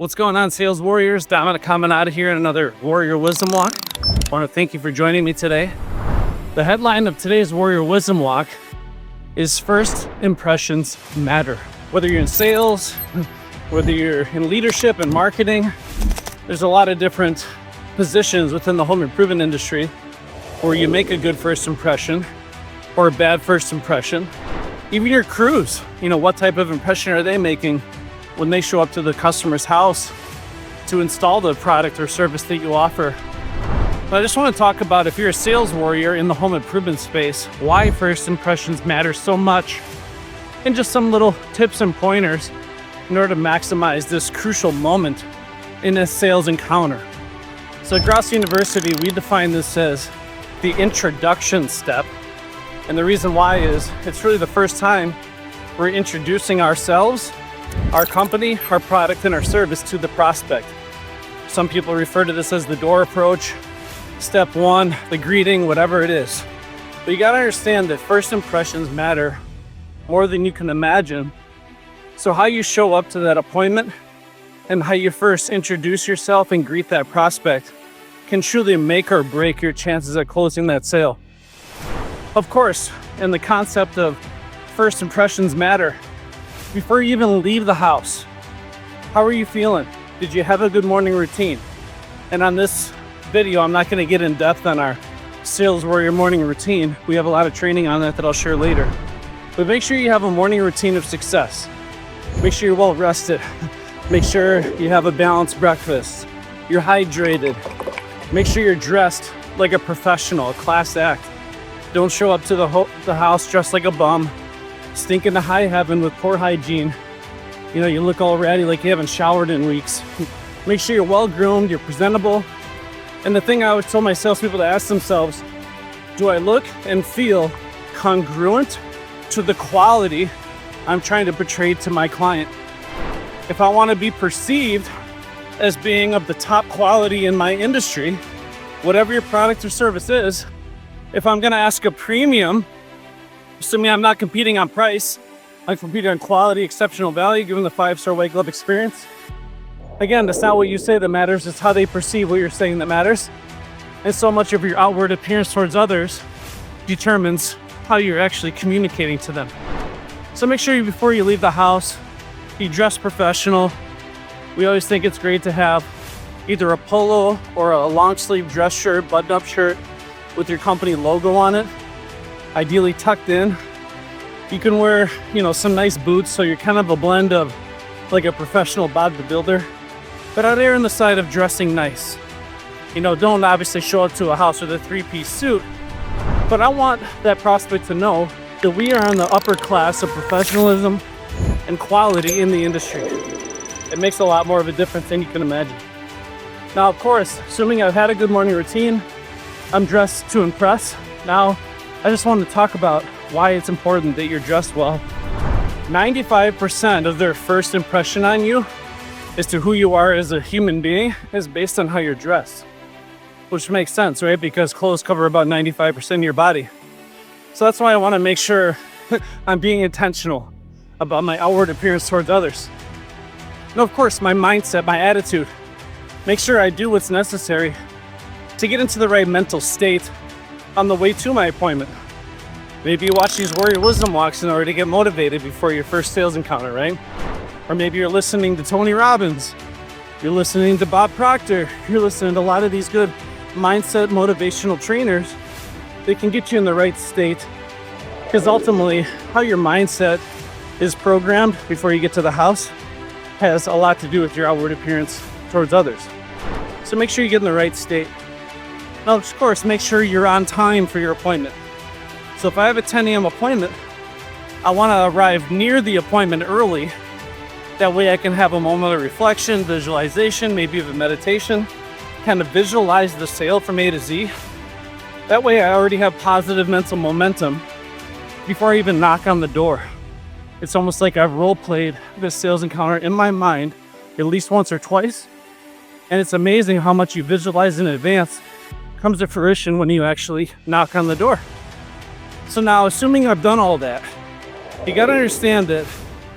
What's going on, sales warriors? Dominic Caminata here in another Warrior Wisdom Walk. I want to thank you for joining me today. The headline of today's Warrior Wisdom Walk is First Impressions Matter. Whether you're in sales, whether you're in leadership and marketing, there's a lot of different positions within the home improvement industry where you make a good first impression or a bad first impression. Even your crews, what type of impression are they making when they show up to the customer's house to install the product or service that you offer. But I just want to talk about, if you're a sales warrior in the home improvement space, why first impressions matter so much, and just some little tips and pointers in order to maximize this crucial moment in a sales encounter. So at Grosso University, we define this as the introduction step. And the reason why is it's really the first time we're introducing ourselves, our company, our product, and our service to the prospect. Some people refer to this as the door approach, step one, the greeting, whatever it is. But you gotta understand that first impressions matter more than you can imagine. So how you show up to that appointment and how you first introduce yourself and greet that prospect can truly make or break your chances at closing that sale. Of course, in the concept of first impressions matter, before you even leave the house, how are you feeling? Did you have a good morning routine? And on this video, I'm not going to get in depth on our sales warrior morning routine. We have a lot of training on that I'll share later. But make sure you have a morning routine of success. Make sure you're well rested. Make sure you have a balanced breakfast. You're hydrated. Make sure you're dressed like a professional, a class act. Don't show up to the house dressed like a bum, stinking to high heaven with poor hygiene. You look all ratty like you haven't showered in weeks. Make sure you're well groomed, you're presentable. And the thing I always tell my salespeople to ask themselves, do I look and feel congruent to the quality I'm trying to portray to my client? If I want to be perceived as being of the top quality in my industry, whatever your product or service is, if I'm going to ask a premium, assuming I'm not competing on price, I'm competing on quality, exceptional value, given the 5-star white glove experience. Again, that's not what you say that matters, it's how they perceive what you're saying that matters. And so much of your outward appearance towards others determines how you're actually communicating to them. So make sure before you leave the house, you dress professional. We always think it's great to have either a polo or a long sleeve dress shirt, button-up shirt with your company logo on it, ideally tucked in. You can wear, some nice boots, so you're kind of a blend of like a professional bodybuilder, but I'd err on the side of dressing nice. Don't obviously show up to a house with a 3-piece suit, but I want that prospect to know that we are in the upper class of professionalism and quality in the industry. It makes a lot more of a difference than you can imagine. Now, of course, assuming I've had a good morning routine, I'm dressed to impress. Now, I just wanted to talk about why it's important that you're dressed well. 95% of their first impression on you as to who you are as a human being is based on how you're dressed. Which makes sense, right? Because clothes cover about 95% of your body. So that's why I want to make sure I'm being intentional about my outward appearance towards others. And of course, my mindset, my attitude. Make sure I do what's necessary to get into the right mental state on the way to my appointment. Maybe you watch these Warrior Wisdom Walks in order to get motivated before your first sales encounter, right? Or maybe you're listening to Tony Robbins, you're listening to Bob Proctor, you're listening to a lot of these good mindset motivational trainers that can get you in the right state. Because ultimately, how your mindset is programmed before you get to the house has a lot to do with your outward appearance towards others. So make sure you get in the right state. Now, of course, make sure you're on time for your appointment. So if I have a 10 a.m. appointment, I want to arrive near the appointment early. That way I can have a moment of reflection, visualization, maybe even meditation, kind of visualize the sale from A to Z. That way I already have positive mental momentum before I even knock on the door. It's almost like I've role-played this sales encounter in my mind at least once or twice. And it's amazing how much you visualize in advance comes to fruition when you actually knock on the door. So now, assuming I've done all that, you gotta understand that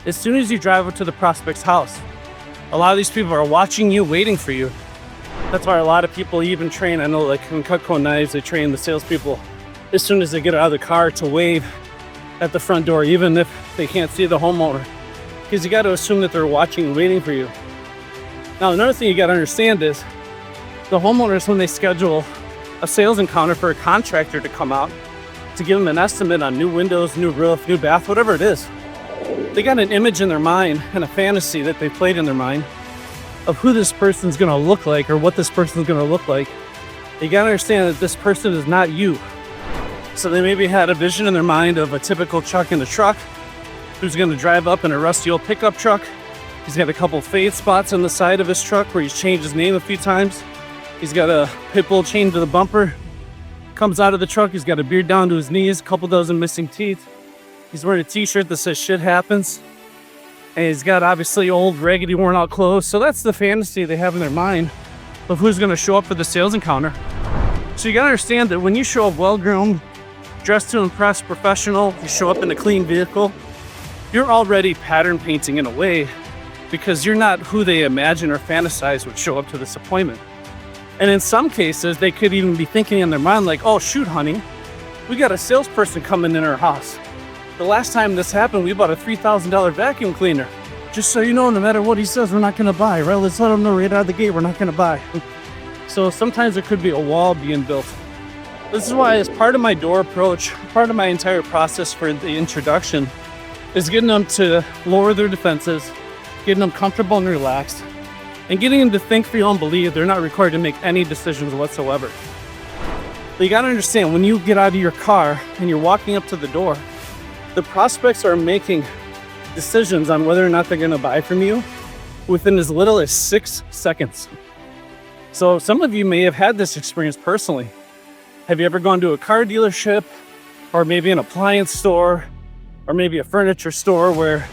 as soon as you drive up to the prospect's house, A lot of these people are watching you, waiting for you. That's why a lot of people even train, I know like in Cutco Knives, they train the salespeople as soon as they get out of the car to wave at the front door, even if they can't see the homeowner. Because you got to assume that they're watching and waiting for you. Now, another thing you got to understand is the homeowners, when they schedule a sales encounter for a contractor to come out to give them an estimate on new windows, new roof, new bath, whatever it is, they got an image in their mind and a fantasy that they played in their mind of who this person's going to look like or what this person's going to look like. You got to understand that this person is not you. So they maybe had a vision in their mind of a typical Chuck in the truck who's going to drive up in a rusty old pickup truck. He's got a couple fade spots on the side of his truck where he's changed his name a few times. He's got a pit bull chained to the bumper. Comes out of the truck, he's got a beard down to his knees, a couple dozen missing teeth. He's wearing a t-shirt that says shit happens. And he's got obviously old, raggedy, worn out clothes. So that's the fantasy they have in their mind of who's going to show up for the sales encounter. So you got to understand that when you show up well-groomed, dressed to impress, professional, you show up in a clean vehicle, you're already pattern painting in a way because you're not who they imagine or fantasize would show up to this appointment. And in some cases, they could even be thinking in their mind like, oh, shoot, honey, we got a salesperson coming in our house. The last time this happened, we bought a $3,000 vacuum cleaner. Just so you know, no matter what he says, we're not going to buy, right? Let's let him know right out of the gate, we're not going to buy. So sometimes there could be a wall being built. This is why, as part of my door approach, part of my entire process for the introduction is getting them to lower their defenses, getting them comfortable and relaxed, and getting them to think, feel, and believe they're not required to make any decisions whatsoever. But you got to understand, when you get out of your car and you're walking up to the door, the prospects are making decisions on whether or not they're going to buy from you within as little as 6 seconds. So some of you may have had this experience personally. Have you ever gone to a car dealership or maybe an appliance store or maybe a furniture store where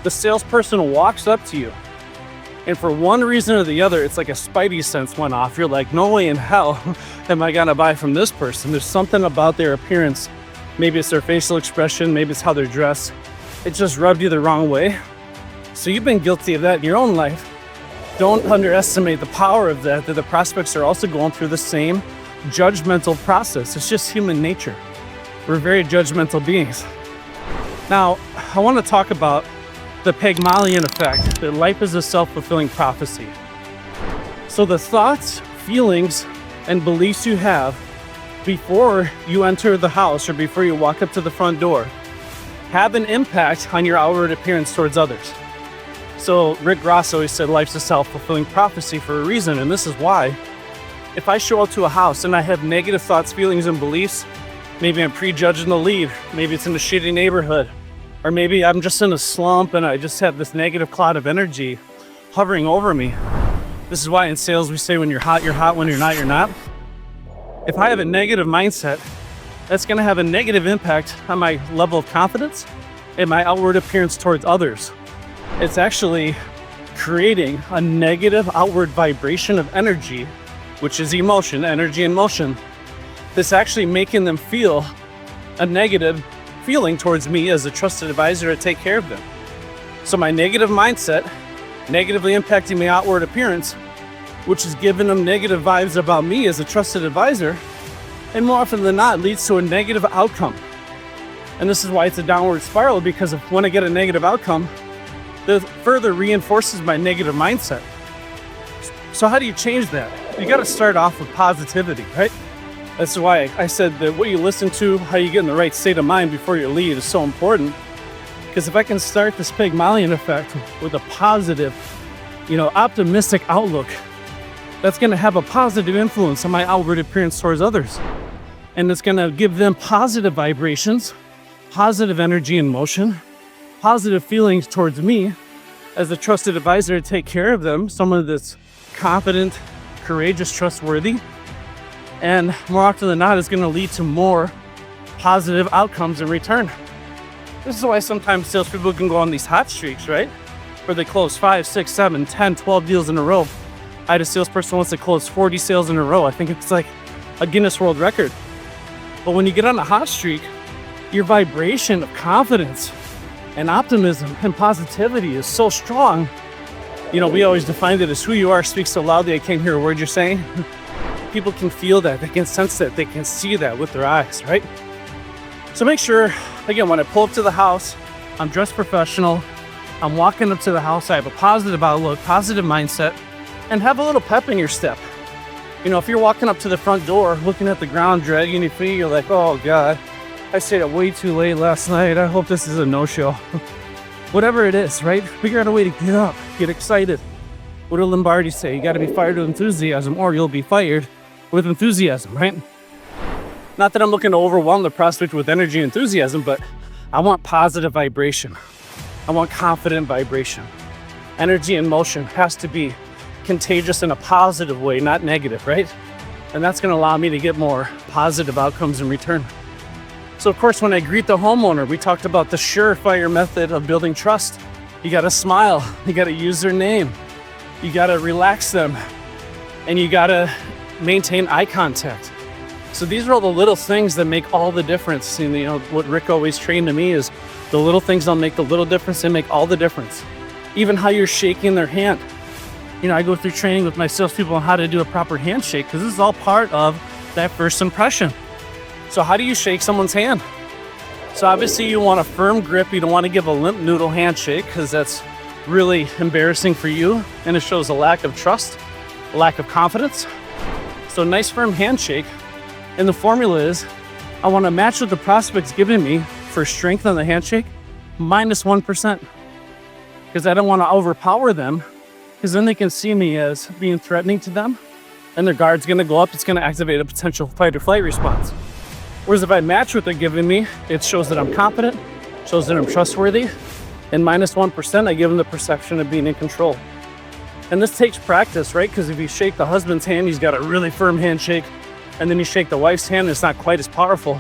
the salesperson walks up to you and for one reason or the other, it's like a spidey sense went off. You're like, no way in hell am I going to buy from this person. There's something about their appearance. Maybe it's their facial expression, maybe it's how they're dressed. It just rubbed you the wrong way. So you've been guilty of that in your own life. Don't underestimate the power of that the prospects are also going through the same judgmental process. It's just human nature. We're very judgmental beings. Now, I want to talk about the Pygmalion effect, that life is a self-fulfilling prophecy. So the thoughts, feelings, and beliefs you have before you enter the house or before you walk up to the front door have an impact on your outward appearance towards others. So Rick Grosso, he said life's a self-fulfilling prophecy for a reason, and this is why. If I show up to a house and I have negative thoughts, feelings, and beliefs, maybe I'm prejudging the lead, maybe it's in a shitty neighborhood, or maybe I'm just in a slump and I just have this negative cloud of energy hovering over me. This is why in sales we say when you're hot, when you're not, you're not. If I have a negative mindset, that's going to have a negative impact on my level of confidence and my outward appearance towards others. It's actually creating a negative outward vibration of energy, which is emotion, energy and motion. That's actually making them feel a negative feeling towards me as a trusted advisor to take care of them. So my negative mindset negatively impacting my outward appearance, which is giving them negative vibes about me as a trusted advisor, and more often than not leads to a negative outcome. And this is why it's a downward spiral, because if when I get a negative outcome, that further reinforces my negative mindset. So how do you change that? You got to start off with positivity, right? That's why I said that what you listen to, how you get in the right state of mind before you lead is so important. Because if I can start this Pygmalion effect with a positive, optimistic outlook, that's going to have a positive influence on my outward appearance towards others. And it's going to give them positive vibrations, positive energy and motion, positive feelings towards me as a trusted advisor to take care of them, someone that's confident, courageous, trustworthy. And more often than not, it's going to lead to more positive outcomes in return. This is why sometimes salespeople can go on these hot streaks, right? Where they close 5, 6, 7, 10, 12 deals in a row. I had a salesperson once that closed 40 sales in a row. I think it's like a Guinness World Record. But when you get on a hot streak, your vibration of confidence and optimism and positivity is so strong We always defined it as who you are speaks so loudly I can't hear a word you're saying. People can feel that, they can sense that, they can see that with their eyes, right? So make sure, again, when I pull up to the house, I'm dressed professional, I'm walking up to the house, I have a positive outlook, positive mindset, and have a little pep in your step. If you're walking up to the front door, looking at the ground, dragging your feet, you're like, oh God, I stayed up way too late last night, I hope this is a no-show. Whatever it is, right? Figure out a way to get up, get excited. What did Lombardi say? You gotta be fired with enthusiasm or you'll be fired with enthusiasm, right? Not that I'm looking to overwhelm the prospect with energy and enthusiasm, but I want positive vibration. I want confident vibration. Energy and motion has to be contagious in a positive way, not negative, right? And that's gonna allow me to get more positive outcomes in return. So of course, when I greet the homeowner, we talked about the surefire method of building trust. You gotta smile, you gotta use their name, you gotta relax them, and you gotta maintain eye contact. So these are all the little things that make all the difference. What Rick always trained to me is the little things that'll make the little difference, they make all the difference. Even how you're shaking their hand. I go through training with my salespeople on how to do a proper handshake because this is all part of that first impression. So how do you shake someone's hand? So obviously you want a firm grip. You don't want to give a limp noodle handshake because that's really embarrassing for you and it shows a lack of trust, a lack of confidence. So a nice firm handshake. And the formula is I want to match what the prospect's giving me for strength on the handshake minus 1%. Because I don't want to overpower them because then they can see me as being threatening to them and their guard's going to go up. It's going to activate a potential fight or flight response. Whereas if I match what they're giving me, it shows that I'm confident, shows that I'm trustworthy, and minus 1%, I give them the perception of being in control. And this takes practice, right? Because if you shake the husband's hand, he's got a really firm handshake, and then you shake the wife's hand, it's not quite as powerful.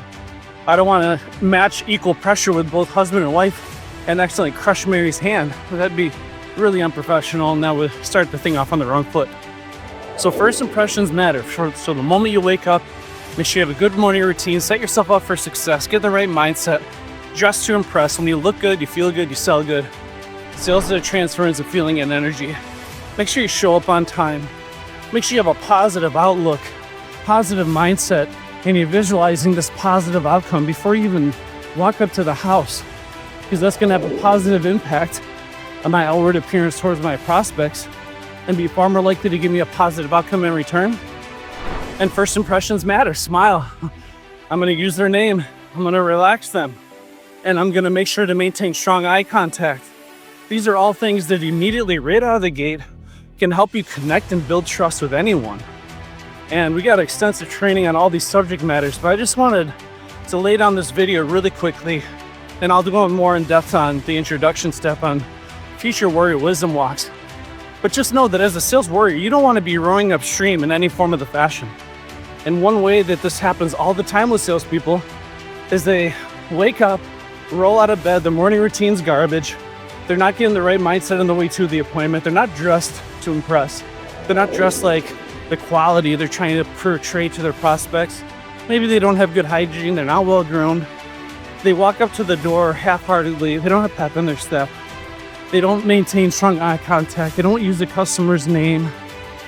I don't want to match equal pressure with both husband and wife and accidentally crush Mary's hand. That'd be really unprofessional, and that would start the thing off on the wrong foot. So first impressions matter. So the moment you wake up, make sure you have a good morning routine, set yourself up for success, get the right mindset, dress to impress. When you look good, you feel good, you sell good. Sales is a transference of feeling and energy. Make sure you show up on time. Make sure you have a positive outlook, positive mindset, and you're visualizing this positive outcome before you even walk up to the house, because that's going to have a positive impact on my outward appearance towards my prospects and be far more likely to give me a positive outcome in return. And first impressions matter. Smile. I'm going to use their name. I'm going to relax them. And I'm going to make sure to maintain strong eye contact. These are all things that immediately, right out of the gate, can help you connect and build trust with anyone. And we got extensive training on all these subject matters, but I just wanted to lay down this video really quickly, and I'll go more in depth on the introduction step on future warrior wisdom walks. But just know that as a sales warrior, you don't want to be rowing upstream in any form of the fashion. And one way that this happens all the time with salespeople is they wake up, roll out of bed, their morning routine's garbage, they're not getting the right mindset on the way to the appointment, they're not dressed to impress, they're not dressed like the quality they're trying to portray to their prospects. Maybe they don't have good hygiene, they're not well groomed. They walk up to the door half-heartedly, they don't have pep in their step. They don't maintain strong eye contact. They don't use the customer's name.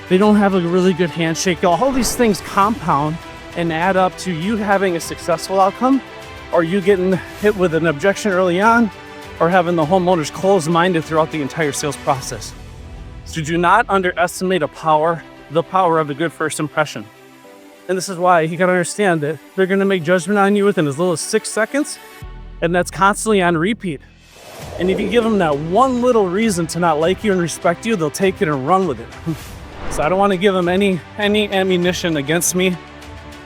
They don't have a really good handshake. All these things compound and add up to you having a successful outcome, or you getting hit with an objection early on, or having the homeowners closed-minded throughout the entire sales process. So do not underestimate the power of a good first impression. And this is why you gotta understand that they're gonna make judgment on you within as little as 6 seconds, and that's constantly on repeat. And if you give them that one little reason to not like you and respect you, they'll take it and run with it. So I don't want to give them any ammunition against me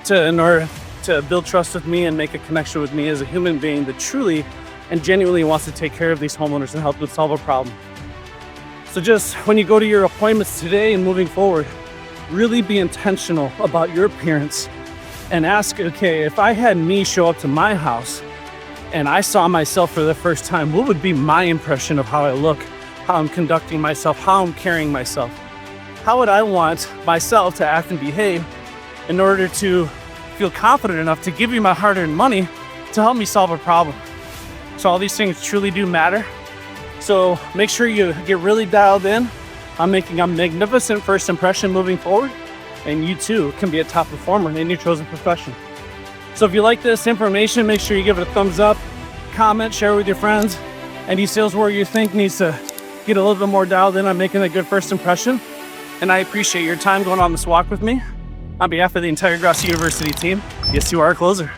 in order to build trust with me and make a connection with me as a human being that truly and genuinely wants to take care of these homeowners and help them solve a problem. So just when you go to your appointments today and moving forward, really be intentional about your appearance and ask, okay, if I had me show up to my house and I saw myself for the first time, what would be my impression of how I look, how I'm conducting myself, how I'm carrying myself? How would I want myself to act and behave in order to feel confident enough to give you my hard-earned money to help me solve a problem? So all these things truly do matter. So make sure you get really dialed in on making a magnificent first impression moving forward, and you too can be a top performer in your chosen profession. So if you like this information, make sure you give it a thumbs up, comment, share with your friends. Any sales warrior you think needs to get a little bit more dialed in on making a good first impression. And I appreciate your time going on this walk with me. On behalf of the entire Grosso University team, yes, you are a closer.